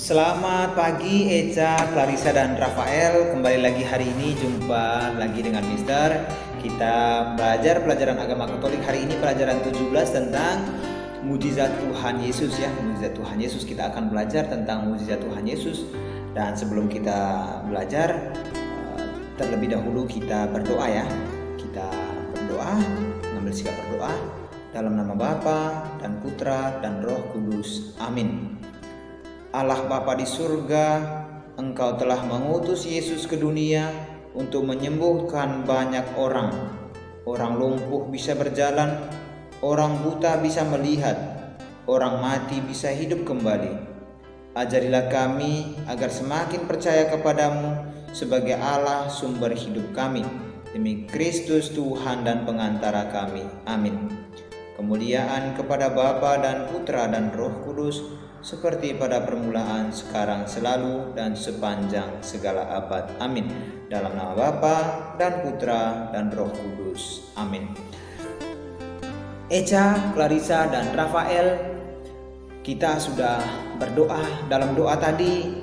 Selamat pagi Eca, Clarissa dan Rafael. Kembali lagi hari ini jumpa lagi dengan Mister. Kita belajar pelajaran agama Katolik. Hari ini pelajaran 17 tentang mujizat Tuhan Yesus ya. Mujizat Tuhan Yesus, kita akan belajar tentang mujizat Tuhan Yesus. Dan sebelum kita belajar, terlebih dahulu kita berdoa ya. Kita berdoa, mengambil sikap berdoa dalam nama Bapa dan Putra dan Roh Kudus. Amin. Allah Bapa di surga, Engkau telah mengutus Yesus ke dunia untuk menyembuhkan banyak orang. Orang lumpuh bisa berjalan, orang buta bisa melihat, orang mati bisa hidup kembali. Ajarilah kami agar semakin percaya kepadamu sebagai Allah sumber hidup kami. Demi Kristus Tuhan dan pengantara kami. Amin. Kemuliaan kepada Bapa dan Putra dan Roh Kudus, seperti pada permulaan, sekarang, selalu, dan sepanjang segala abad. Amin. Dalam nama Bapa dan Putra dan Roh Kudus. Amin. Eca, Clarissa, dan Rafael, kita sudah berdoa. Dalam doa tadi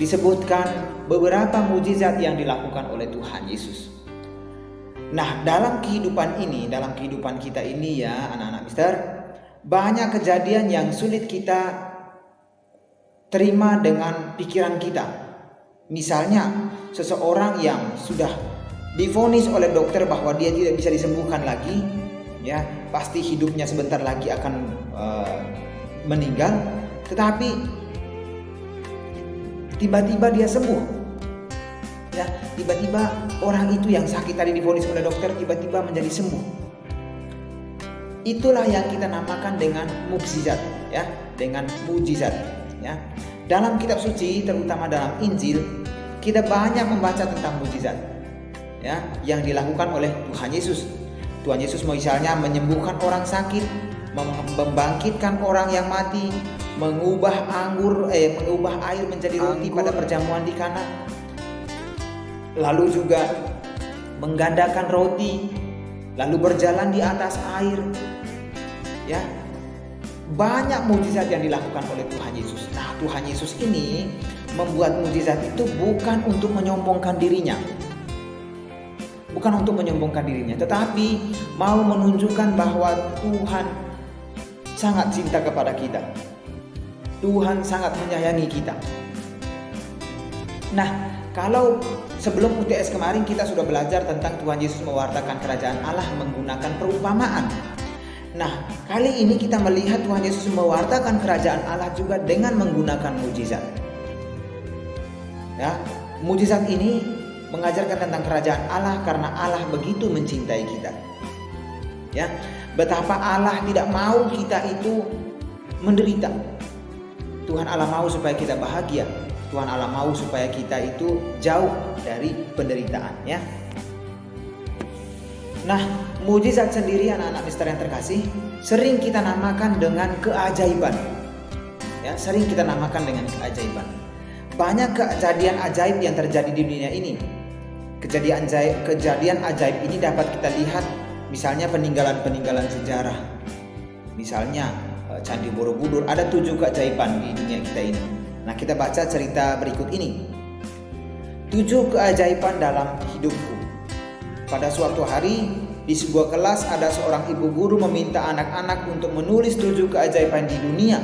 disebutkan beberapa mujizat yang dilakukan oleh Tuhan Yesus. Nah, dalam kehidupan ini, dalam kehidupan kita ini ya anak-anak Mister, banyak kejadian yang sulit kita terima dengan pikiran kita. Misalnya seseorang yang sudah divonis oleh dokter bahwa dia tidak bisa disembuhkan lagi, ya pasti hidupnya sebentar lagi akan meninggal, tetapi tiba-tiba dia sembuh. Ya, tiba-tiba orang itu yang sakit tadi divonis oleh dokter tiba-tiba menjadi sembuh. Itulah yang kita namakan dengan mukjizat, ya, dengan mujizat. Ya. Dalam kitab suci, terutama dalam Injil, kita banyak membaca tentang mujizat ya, yang dilakukan oleh Tuhan Yesus. Tuhan Yesus misalnya menyembuhkan orang sakit, membangkitkan orang yang mati, mengubah air menjadi roti pada perjamuan di Kana. Lalu juga menggandakan roti, lalu berjalan di atas air. Ya. Banyak mujizat yang dilakukan oleh Tuhan Yesus. Nah, Tuhan Yesus ini membuat mujizat itu bukan untuk menyombongkan dirinya. Bukan untuk menyombongkan dirinya, tetapi mau menunjukkan bahwa Tuhan sangat cinta kepada kita. Tuhan sangat menyayangi kita. Nah, kalau sebelum UTS kemarin kita sudah belajar tentang Tuhan Yesus mewartakan kerajaan Allah menggunakan perumpamaan. Nah, kali ini kita melihat Tuhan Yesus mewartakan kerajaan Allah juga dengan menggunakan mujizat. Ya, mujizat ini mengajarkan tentang kerajaan Allah karena Allah begitu mencintai kita. Ya, betapa Allah tidak mau kita itu menderita. Tuhan Allah mau supaya kita bahagia. Tuhan Allah mau supaya kita itu jauh dari penderitaan, ya. Nah, mujizat sendiri anak-anak Mister yang terkasih sering kita namakan dengan keajaiban. Ya, sering kita namakan dengan keajaiban. Banyak kejadian ajaib yang terjadi di dunia ini. Kejadian ajaib ini dapat kita lihat misalnya peninggalan-peninggalan sejarah. Misalnya Candi Borobudur, ada 7 keajaiban di dunia kita ini. Nah, kita baca cerita berikut ini. 7 keajaiban dalam hidupku. Pada suatu hari, di sebuah kelas ada seorang ibu guru meminta anak-anak untuk menulis 7 keajaiban di dunia.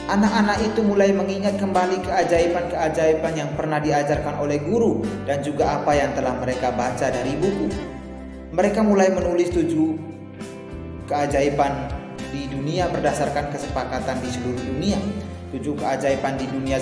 Anak-anak itu mulai mengingat kembali keajaiban-keajaiban yang pernah diajarkan oleh guru dan juga apa yang telah mereka baca dari buku. Mereka mulai menulis 7 keajaiban di dunia berdasarkan kesepakatan di seluruh dunia. 7 keajaiban di dunia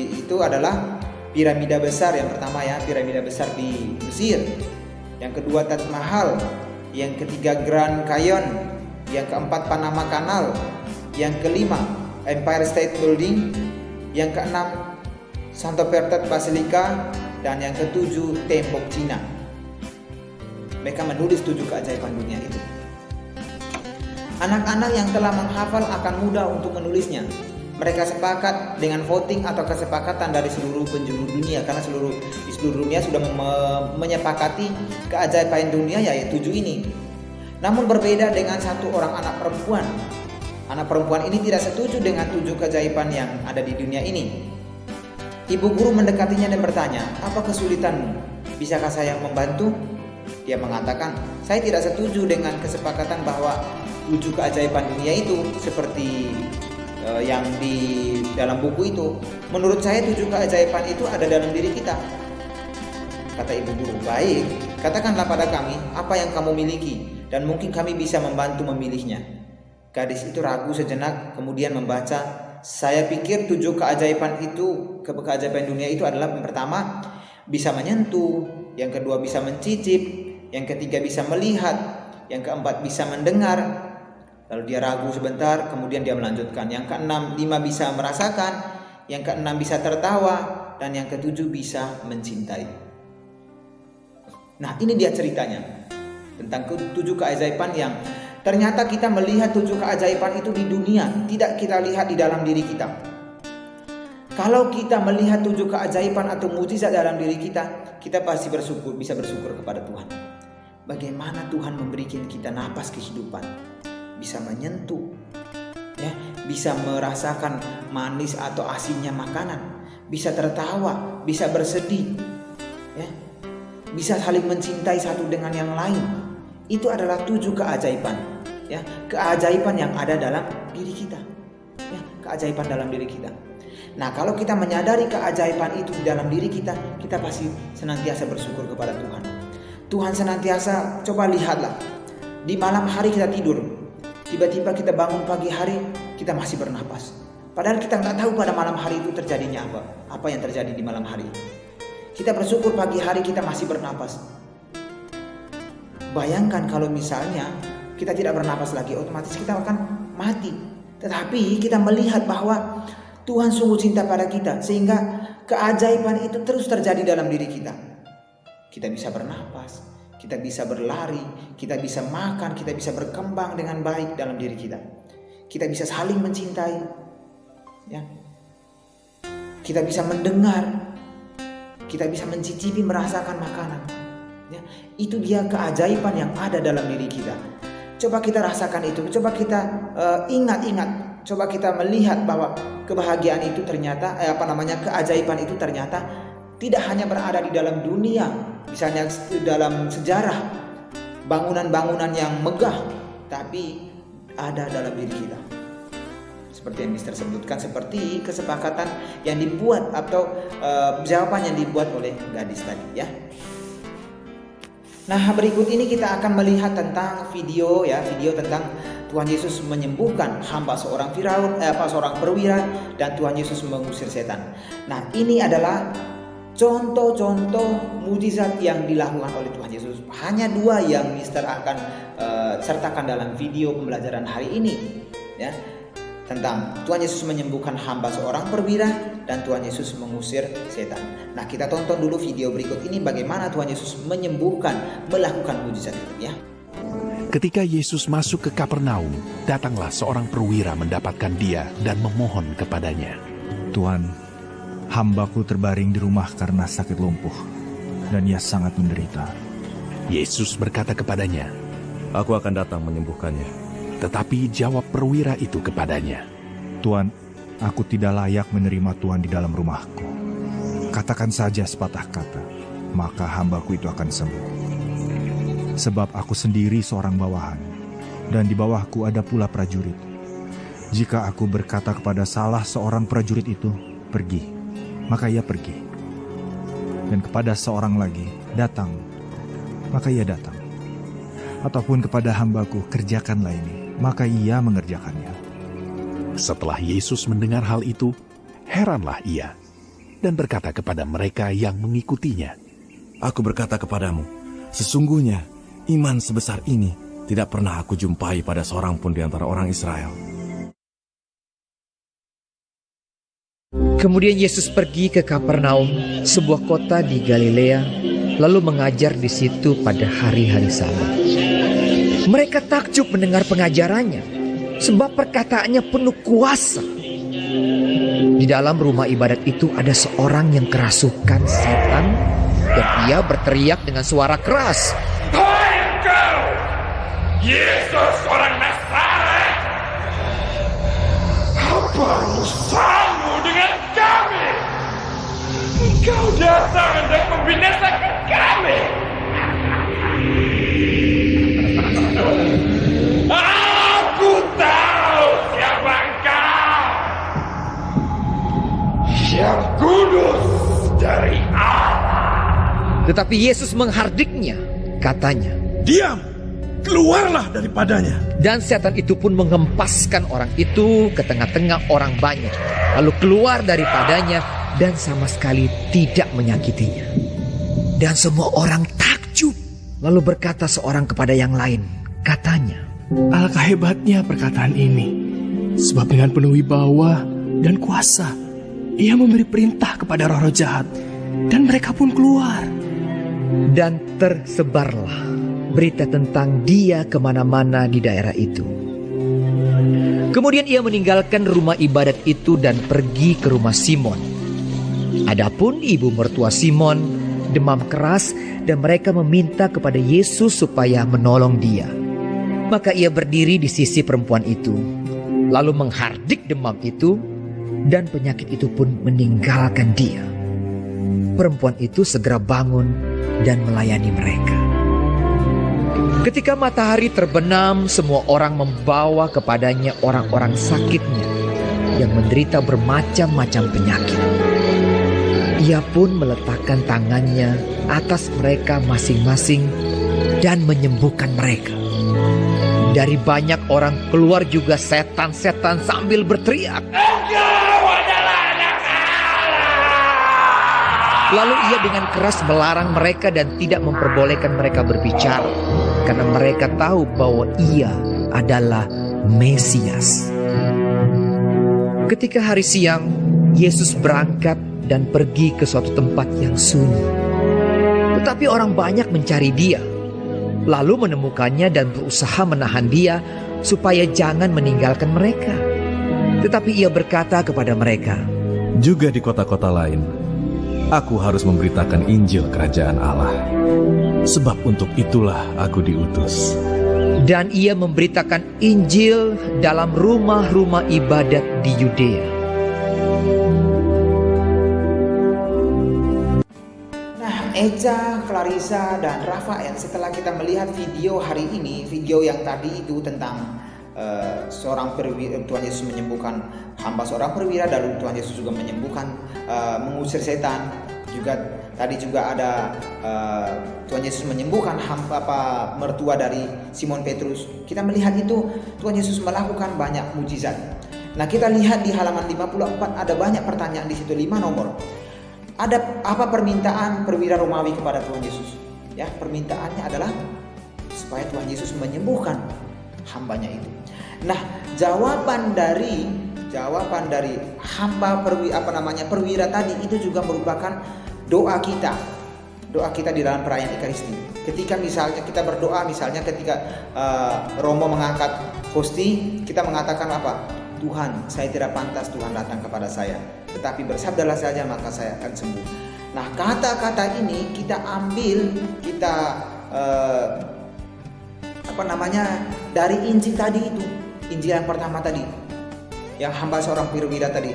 itu adalah piramida besar yang pertama ya, piramida besar di Mesir. Yang kedua Taj Mahal, yang ketiga Grand Canyon, yang keempat Panama Canal, yang kelima Empire State Building, yang keenam Santo Peter Basilica, dan yang ketujuh tembok Cina. Mereka menulis 7 keajaiban dunia itu. Anak-anak yang telah menghafal akan mudah untuk menulisnya. Mereka sepakat dengan voting atau kesepakatan dari seluruh penjuru dunia, karena di seluruh dunia sudah menyepakati keajaiban dunia yaitu 7 ini. Namun berbeda dengan satu orang anak perempuan. Anak perempuan ini tidak setuju dengan 7 keajaiban yang ada di dunia ini. Ibu guru mendekatinya dan bertanya, "Apa kesulitanmu? Bisakah saya membantu?" Dia mengatakan, "Saya tidak setuju dengan kesepakatan bahwa 7 keajaiban dunia itu seperti yang di dalam buku itu. Menurut saya 7 keajaiban itu ada dalam diri kita." Kata ibu guru, "Baik, katakanlah pada kami apa yang kamu miliki dan mungkin kami bisa membantu memilihnya." Gadis itu ragu sejenak, kemudian membaca, "Saya pikir 7 keajaiban itu, keajaiban dunia itu adalah yang pertama bisa menyentuh, yang kedua bisa mencicip, yang ketiga bisa melihat, yang keempat bisa mendengar." Lalu dia ragu sebentar, kemudian dia melanjutkan, "Yang keenam, 5 bisa merasakan, yang keenam bisa tertawa, dan yang ketujuh bisa mencintai." Nah, ini dia ceritanya tentang 7 keajaiban yang ternyata kita melihat 7 keajaiban itu di dunia, tidak kita lihat di dalam diri kita. Kalau kita melihat 7 keajaiban atau mujizat dalam diri kita, kita pasti bisa bersyukur kepada Tuhan. Bagaimana Tuhan memberikan kita napas kehidupan, bisa menyentuh, ya, bisa merasakan manis atau asinnya makanan, bisa tertawa, bisa bersedih, ya, bisa saling mencintai satu dengan yang lain. Itu adalah 7 keajaiban, ya, keajaiban yang ada dalam diri kita, ya, keajaiban dalam diri kita. Nah, kalau kita menyadari keajaiban itu di dalam diri kita, kita pasti senantiasa bersyukur kepada Tuhan. Tuhan senantiasa, coba lihatlah, di malam hari kita tidur, tiba-tiba kita bangun pagi hari, kita masih bernapas. Padahal kita nggak tahu pada malam hari itu terjadinya apa yang terjadi di malam hari. Kita bersyukur pagi hari kita masih bernapas. Bayangkan kalau misalnya kita tidak bernapas lagi, otomatis kita akan mati. Tetapi kita melihat bahwa Tuhan sungguh cinta pada kita, sehingga keajaiban itu terus terjadi dalam diri kita. Kita bisa bernapas, kita bisa berlari, kita bisa makan, kita bisa berkembang dengan baik dalam diri kita. Kita bisa saling mencintai, ya. Kita bisa mendengar, kita bisa mencicipi, merasakan makanan, ya. Itu dia keajaiban yang ada dalam diri kita. Coba kita rasakan itu, coba kita ingat-ingat, coba kita melihat bahwa kebahagiaan itu ternyata keajaiban itu ternyata tidak hanya berada di dalam dunia, misalnya dalam sejarah bangunan-bangunan yang megah, tapi ada dalam diri kita. Seperti yang Mister sebutkan, seperti kesepakatan yang dibuat atau jawaban yang dibuat oleh gadis tadi, ya. Nah, berikut ini kita akan melihat tentang video tentang Tuhan Yesus menyembuhkan hamba seorang seorang perwira, dan Tuhan Yesus mengusir setan. Nah, ini adalah contoh-contoh mujizat yang dilakukan oleh Tuhan Yesus. Hanya 2 yang Mister akan sertakan dalam video pembelajaran hari ini, ya, tentang Tuhan Yesus menyembuhkan hamba seorang perwira dan Tuhan Yesus mengusir setan. Nah, kita tonton dulu video berikut ini bagaimana Tuhan Yesus melakukan mujizat itu, ya. Ketika Yesus masuk ke Kapernaum, datanglah seorang perwira mendapatkan dia dan memohon kepadanya, "Tuhan, hambaku terbaring di rumah karena sakit lumpuh, dan ia sangat menderita." Yesus berkata kepadanya, "Aku akan datang menyembuhkannya." Tetapi jawab perwira itu kepadanya, "Tuhan, aku tidak layak menerima Tuhan di dalam rumahku. Katakan saja sepatah kata, maka hambaku itu akan sembuh. Sebab aku sendiri seorang bawahan, dan di bawahku ada pula prajurit. Jika aku berkata kepada salah seorang prajurit itu, 'Pergi,' maka ia pergi. Dan kepada seorang lagi, 'Datang,' maka ia datang. Ataupun kepada hambaku, 'Kerjakanlah ini,' maka ia mengerjakannya." Setelah Yesus mendengar hal itu, heranlah ia dan berkata kepada mereka yang mengikutinya, "Aku berkata kepadamu, sesungguhnya iman sebesar ini tidak pernah aku jumpai pada seorang pun di antara orang Israel." Kemudian Yesus pergi ke Kapernaum, sebuah kota di Galilea, lalu mengajar di situ pada hari-hari Sabat. Mereka takjub mendengar pengajarannya, sebab perkataannya penuh kuasa. Di dalam rumah ibadat itu ada seorang yang kerasukan setan, dan ia berteriak dengan suara keras, "Hai engkau, Yesus orang Nazaret! Apa urusanmu dengan kami?" yang kudus dari Allah. Tetapi Yesus menghardiknya, katanya, Diam! Keluarlah daripadanya. dan setan itu pun mengempaskan orang itu ke tengah-tengah orang banyak, lalu keluar daripadanya dan sama sekali tidak menyakitinya. Dan semua orang takjub, lalu berkata seorang kepada yang lain, katanya, Alangkah hebatnya perkataan ini, sebab dengan penuh wibawa dan kuasa, ia memberi perintah kepada roh-roh jahat, dan mereka pun keluar. dan tersebarlah berita tentang dia kemana-mana di daerah itu. Kemudian ia meninggalkan rumah ibadat itu dan pergi ke rumah Simon. Adapun ibu mertua Simon demam keras dan mereka meminta kepada Yesus supaya menolong dia. Maka ia berdiri di sisi perempuan itu, lalu menghardik demam itu, dan penyakit itu pun meninggalkan dia. Perempuan itu segera bangun dan melayani mereka. Ketika matahari terbenam, semua orang membawa kepadanya orang-orang sakitnya yang menderita bermacam-macam penyakit. Ia pun meletakkan tangannya atas mereka masing-masing dan menyembuhkan mereka. Dari banyak orang keluar juga setan-setan sambil berteriak. Lalu ia dengan keras melarang mereka dan tidak memperbolehkan mereka berbicara, karena mereka tahu bahwa ia adalah Mesias. Ketika hari siang, Yesus berangkat dan pergi ke suatu tempat yang sunyi. Tetapi orang banyak mencari dia, lalu menemukannya dan berusaha menahan dia supaya jangan meninggalkan mereka. Tetapi ia berkata kepada mereka, Juga di kota-kota lain, aku harus memberitakan Injil Kerajaan Allah. Sebab untuk itulah aku diutus. dan ia memberitakan Injil dalam rumah-rumah ibadat di Yudea. Nah, Eca, Clarissa, dan Rafael, setelah kita melihat video hari ini, video yang tadi itu tentang seorang perwira, Tuhan Yesus menyembuhkan hamba seorang perwira, dan Tuhan Yesus juga menyembuhkan, mengusir setan. Juga tadi juga ada Tuhan Yesus menyembuhkan mertua dari Simon Petrus. Kita melihat itu Tuhan Yesus melakukan banyak mujizat. Nah, kita lihat di halaman 54 ada banyak pertanyaan di situ, 5 nomor. Ada apa permintaan perwira Romawi kepada Tuhan Yesus? Ya, permintaannya adalah supaya Tuhan Yesus menyembuhkan hambanya itu. Nah, jawaban dari hamba perwira tadi itu juga merupakan doa kita di dalam perayaan Ekaristi. Ketika misalnya kita berdoa, misalnya ketika Romo mengangkat hosti, kita mengatakan apa? Tuhan, saya tidak pantas Tuhan datang kepada saya, tetapi bersabdalah saja maka saya akan sembuh. Nah, kata-kata ini kita ambil, dari Injil tadi itu, Injil yang pertama tadi, yang hamba seorang perwira tadi.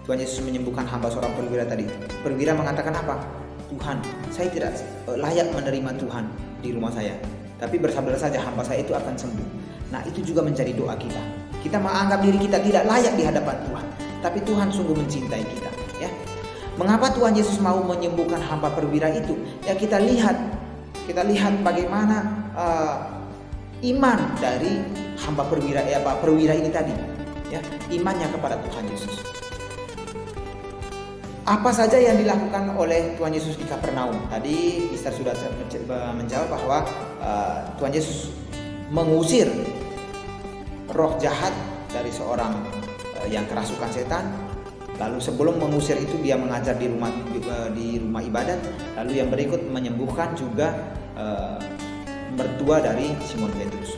Tuhan Yesus menyembuhkan hamba seorang perwira tadi. Perwira mengatakan apa? Tuhan, saya tidak layak menerima Tuhan di rumah saya, tapi bersabdalah saja hamba saya itu akan sembuh. Nah, itu juga menjadi doa kita. Kita menganggap diri kita tidak layak di hadapan Tuhan, tapi Tuhan sungguh mencintai kita. Ya, mengapa Tuhan Yesus mau menyembuhkan hamba perwira itu? Ya, kita lihat bagaimana iman dari hamba perwira ini tadi. Ya, imannya kepada Tuhan Yesus. Apa saja yang dilakukan oleh Tuhan Yesus di Kapernaum? Tadi Mister sudah menjawab bahwa Tuhan Yesus mengusir roh jahat dari seorang yang kerasukan setan. Lalu sebelum mengusir itu dia mengajar di rumah ibadat. Lalu yang berikut menyembuhkan juga mertua dari Simon Petrus.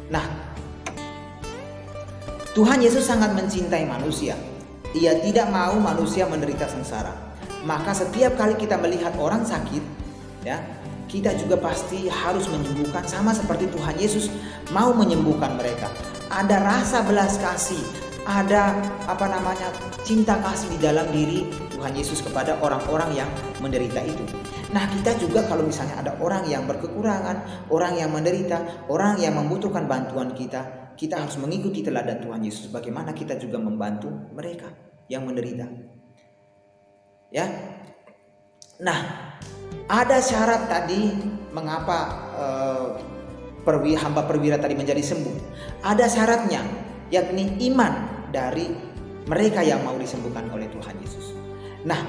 Nah, Tuhan Yesus sangat mencintai manusia. Ia tidak mau manusia menderita sengsara. Maka setiap kali kita melihat orang sakit, ya, kita juga pasti harus menyembuhkan, sama seperti Tuhan Yesus mau menyembuhkan mereka. Ada rasa belas kasih, ada cinta kasih di dalam diri Tuhan Yesus kepada orang-orang yang menderita itu. Nah, kita juga kalau misalnya ada orang yang berkekurangan, orang yang menderita, orang yang membutuhkan bantuan kita harus mengikuti teladan Tuhan Yesus. Bagaimana kita juga membantu mereka yang menderita. Ya. Nah, ada syarat tadi mengapa hamba perwira tadi menjadi sembuh. Ada syaratnya, yakni iman dari mereka yang mau disembuhkan oleh Tuhan Yesus. Nah,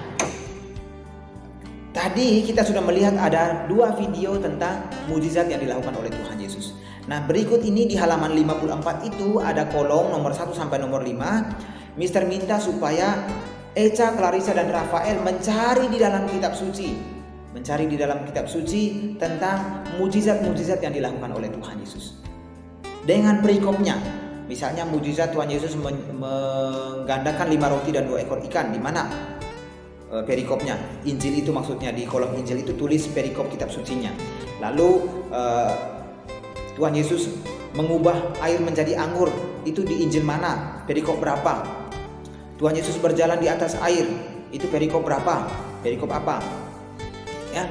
tadi kita sudah melihat ada 2 video tentang mujizat yang dilakukan oleh Tuhan Yesus. Nah, berikut ini di halaman 54 itu ada kolom nomor 1 sampai nomor 5. Mister minta supaya Echa, Clarissa, dan Rafael mencari di dalam kitab suci tentang mujizat-mujizat yang dilakukan oleh Tuhan Yesus dengan perikopnya. Misalnya mujizat Tuhan Yesus menggandakan 5 roti dan 2 ekor ikan. Di mana perikopnya? Injil itu maksudnya, di kolom Injil itu tulis perikop kitab sucinya. Lalu Tuhan Yesus mengubah air menjadi anggur, itu di Injil mana? Perikop berapa? Tuhan Yesus berjalan di atas air, itu perikop berapa? Perikop apa? Ya.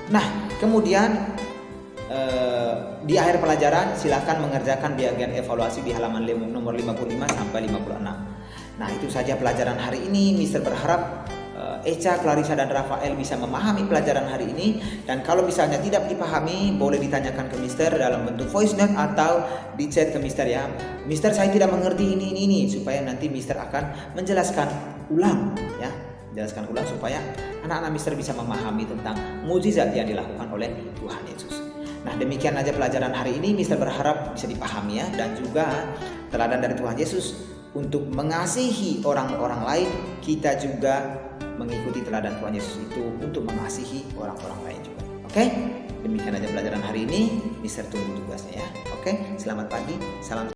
Nah, kemudian di akhir pelajaran silakan mengerjakan bagian evaluasi di halaman nomor 55 sampai 56. Nah, itu saja pelajaran hari ini. Mister berharap Echa, Clarissa, dan Rafael bisa memahami pelajaran hari ini. Dan kalau misalnya tidak dipahami, boleh ditanyakan ke Mister dalam bentuk voice note atau di chat ke Mister ya. Mister, saya tidak mengerti ini, supaya nanti Mister akan menjelaskan ulang ya. Jelaskan ulang supaya anak-anak Mister bisa memahami tentang mujizat yang dilakukan oleh Tuhan Yesus. Nah, demikian aja pelajaran hari ini. Mister berharap bisa dipahami ya, dan juga teladan dari Tuhan Yesus untuk mengasihi orang-orang lain. Kita juga mengikuti teladan Tuhan Yesus itu untuk mengasihi orang-orang lain juga. Oke? Demikian aja pelajaran hari ini. Mister tunggu tugasnya ya. Oke? Selamat pagi. Salam